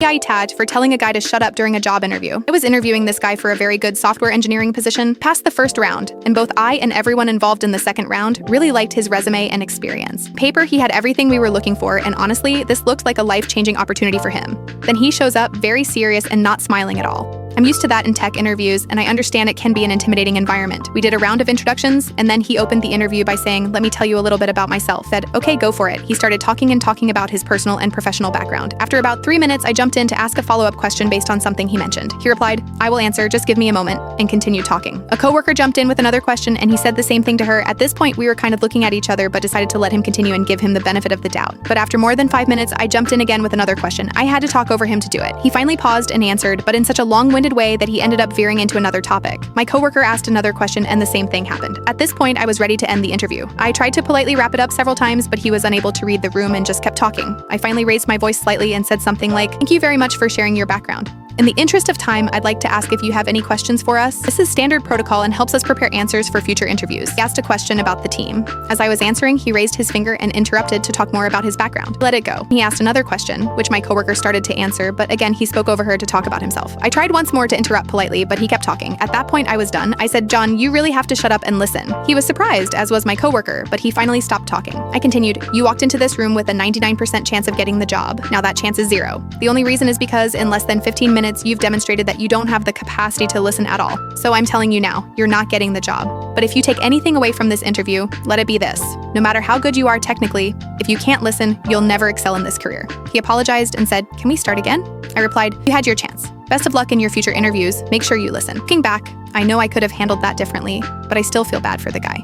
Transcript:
I tagged for telling a guy to shut up during a job interview. I was interviewing this guy for a very good software engineering position, passed the first round, and both I and everyone involved in the second round really liked his resume and experience. Paper, he had everything we were looking for, and honestly, this looked like a life-changing opportunity for him. Then he shows up very serious and not smiling at all. I'm used to that in tech interviews, and I understand it can be an intimidating environment. We did a round of introductions, and then he opened the interview by saying, "Let me tell you a little bit about myself." Said, "Okay, go for it." He started talking about his personal and professional background. After about 3 minutes, I jumped in to ask a follow-up question based on something he mentioned. He replied, "I will answer, just give me a moment," and continued talking. A coworker jumped in with another question, and he said the same thing to her. At this point, we were kind of looking at each other, but decided to let him continue and give him the benefit of the doubt. But after more than 5 minutes, I jumped in again with another question. I had to talk over him to do it. He finally paused and answered, but in such a long-winded way that he ended up veering into another topic. My coworker asked another question and the same thing happened. At this point, I was ready to end the interview. I tried to politely wrap it up several times, but he was unable to read the room and just kept talking. I finally raised my voice slightly and said something like, "Thank you very much for sharing your background. In the interest of time, I'd like to ask if you have any questions for us. This is standard protocol and helps us prepare answers for future interviews." He asked a question about the team. As I was answering, he raised his finger and interrupted to talk more about his background. Let it go. He asked another question, which my coworker started to answer, but again, he spoke over her to talk about himself. I tried once more to interrupt politely, but he kept talking. At that point, I was done. I said, "John, you really have to shut up and listen." He was surprised, as was my coworker, but he finally stopped talking. I continued, "You walked into this room with a 99% chance of getting the job. Now that chance is 0. The only reason is because in less than 15 minutes, you've demonstrated that you don't have the capacity to listen at all. So I'm telling you now, you're not getting the job. But if you take anything away from this interview, let it be this. No matter how good you are technically, if you can't listen, you'll never excel in this career." He apologized and said, "Can we start again?" I replied, "You had your chance. Best of luck in your future interviews. Make sure you listen." Looking back, I know I could have handled that differently, but I still feel bad for the guy.